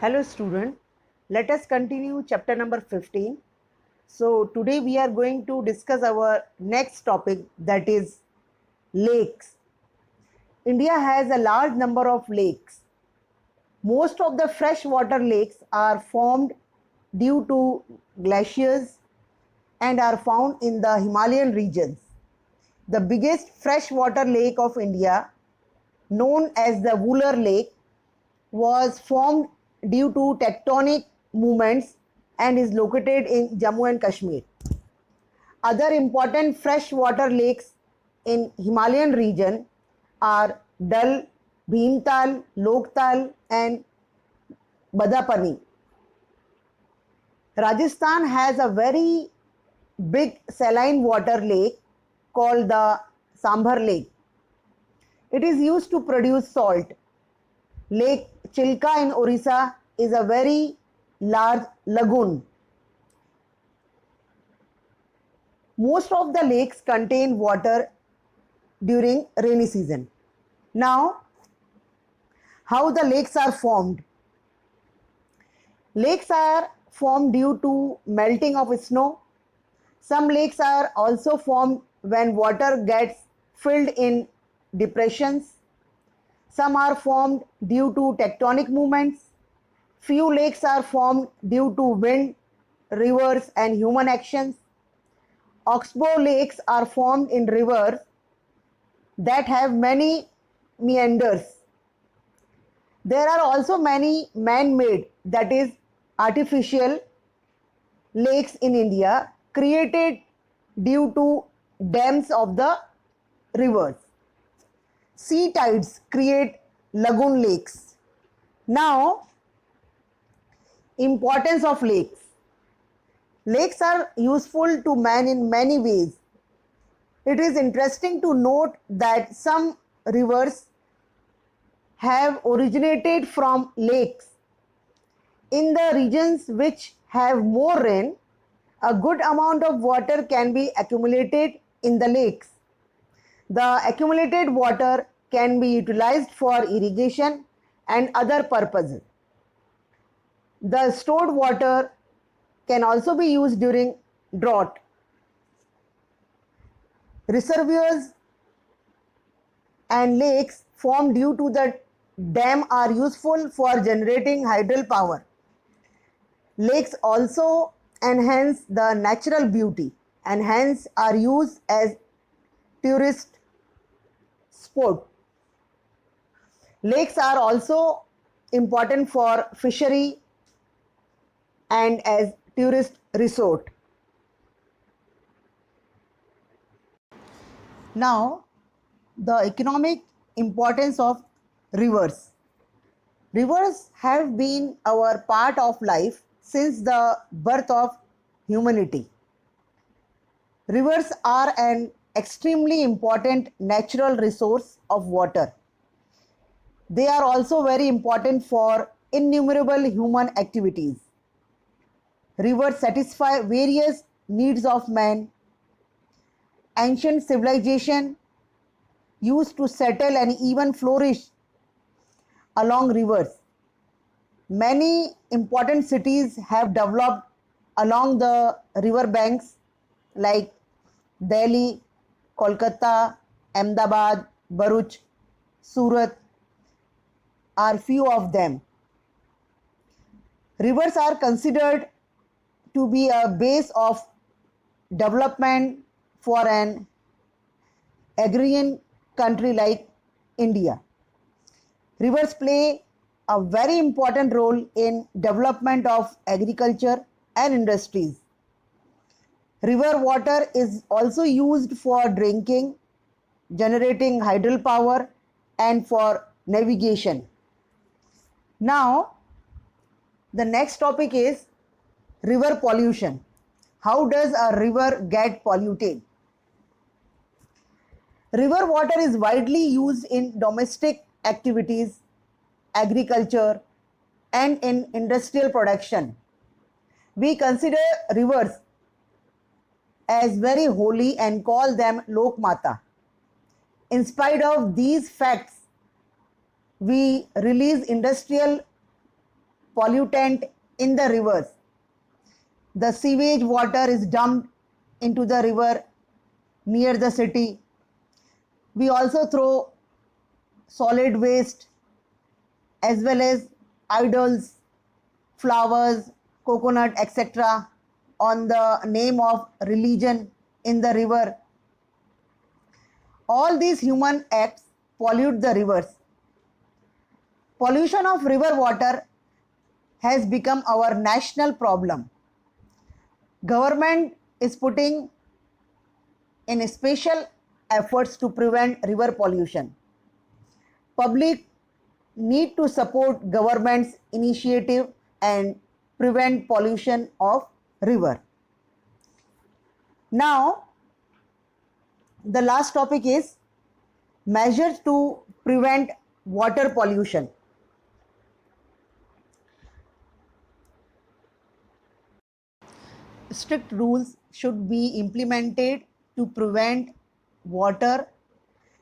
Hello student, let us continue chapter number 15. So today we are going to discuss our next topic, that is lakes. India has a large number of lakes. Most of the freshwater lakes are formed due to glaciers and are found in the Himalayan regions. The biggest freshwater lake of India, known as the Wular Lake, was formed due to tectonic movements and is located in Jammu and Kashmir. Other important freshwater lakes in Himalayan region are Dal, Bhimtal, Loktal and Badapani. Rajasthan has a very big saline water lake called the Sambhar Lake. It is used to produce salt. Lake Chilka in Orissa is a very large lagoon. Most of the lakes contain water during rainy season. Now, how the lakes are formed? Lakes are formed due to melting of snow. Some lakes are also formed when water gets filled in depressions. Some are formed due to tectonic movements. Few lakes are formed due to wind, rivers and human actions. Oxbow lakes are formed in rivers that have many meanders. There are also many man-made, that is artificial lakes in India created due to dams of the rivers. Sea tides create lagoon lakes. Now, importance of lakes. Lakes are useful to man in many ways. It is interesting to note that some rivers have originated from lakes. In the regions which have more rain, a good amount of water can be accumulated in the lakes. The accumulated water can be utilized for irrigation and other purposes. The stored water can also be used during drought. Reservoirs and lakes formed due to the dam are useful for generating hydropower. Lakes also enhance the natural beauty and hence are used as tourist sport. Lakes are also important for fishery and as tourist resort. Now, the economic importance of rivers. Rivers have been our part of life since the birth of humanity. Rivers are an extremely important natural resource of water. They are also very important for innumerable human activities. Rivers satisfy various needs of man. Ancient civilization used to settle and even flourish along rivers. Many important cities have developed along the river banks like Delhi, Kolkata, Ahmedabad, Bharuch, Surat are few of them. Rivers are considered to be a base of development for an agrarian country like India. Rivers play a very important role in development of agriculture and industries. River water is also used for drinking, generating hydropower and for navigation. Now, the next topic is river pollution. How does a river get polluted? River water is widely used in domestic activities, agriculture, and in industrial production. We consider rivers as very holy and call them Lok Mata. In spite of these facts, we release industrial pollutant in the rivers. The sewage water is dumped into the river near the city. We also throw solid waste as well as idols, flowers, coconut, etc. on the name of religion in the river. All these human acts pollute the rivers. Pollution of river water has become our national problem. Government is putting in special efforts to prevent river pollution. Public need to support government's initiative and prevent pollution of river. Now, the last topic is measures to prevent water pollution. Strict rules should be implemented to prevent water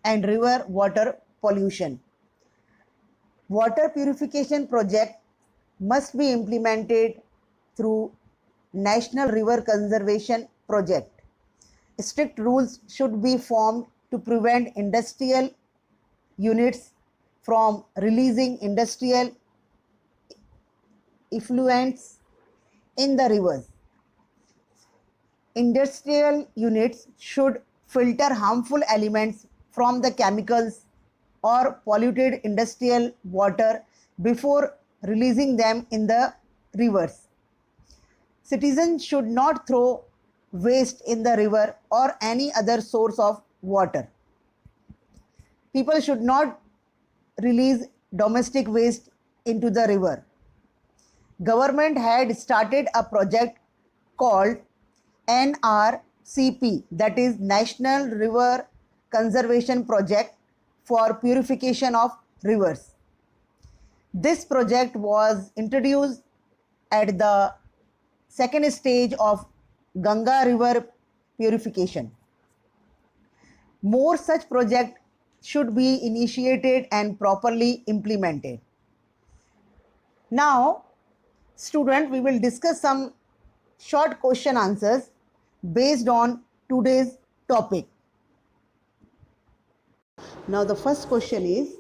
and river water pollution. Water purification project must be implemented through National River Conservation Project. Strict rules should be formed to prevent industrial units from releasing industrial effluents in the rivers. Industrial units should filter harmful elements from the chemicals or polluted industrial water before releasing them in the rivers. Citizens should not throw waste in the river or any other source of water. People should not release domestic waste into the river. Government had started a project called NRCP, that is National River Conservation Project for purification of rivers. This project was introduced at the second stage of Ganga River purification. More such projects should be initiated and properly implemented. Now, student, we will discuss some short question answers based on today's topic. Now, the first question is,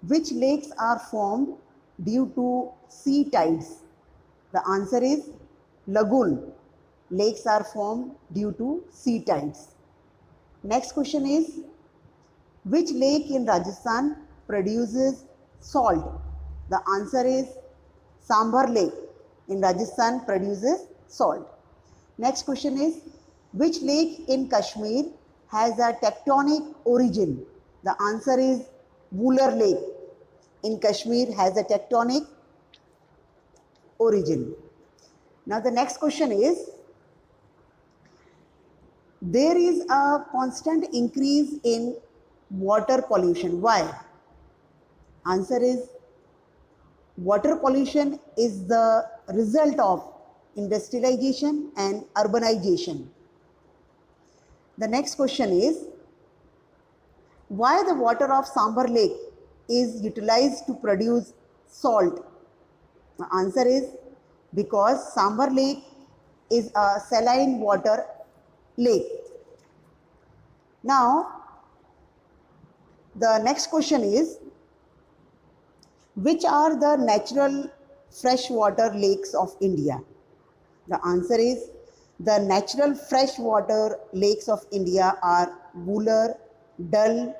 which lakes are formed due to sea tides? The answer is lagoon. Lakes are formed due to sea tides. Next question is, which lake in Rajasthan produces salt? The answer is Sambhar Lake in Rajasthan produces salt. Next question is, which lake in Kashmir has a tectonic origin? The answer is Wular Lake in Kashmir has a tectonic origin. Now the next question is, there is a constant increase in water pollution. Why? Answer is, water pollution is the result of industrialization and urbanization. The next question is, why the water of Sambhar Lake is utilized to produce salt? The answer is because Sambhar Lake is a saline water lake. Now, the next question is, which are the natural freshwater lakes of India? The answer is, the natural freshwater lakes of India are Wular, Dal,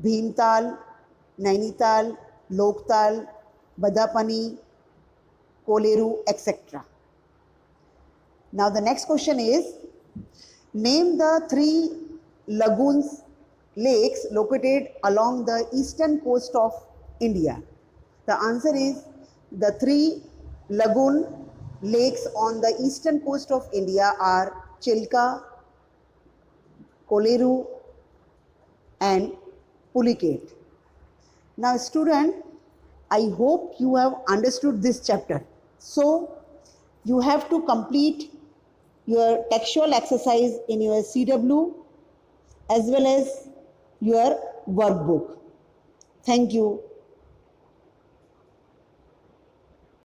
Bhimtal, Nainital, Loktal, Badapani, Koleru, etc. Now the next question is, name the 3 lagoons, lakes located along the eastern coast of India. The answer is, the 3 lagoon lakes on the eastern coast of India are Chilka, Koleru and Pulicat. Now student, I hope you have understood this chapter. So you have to complete your textual exercise in your CW as well as your workbook. Thank you.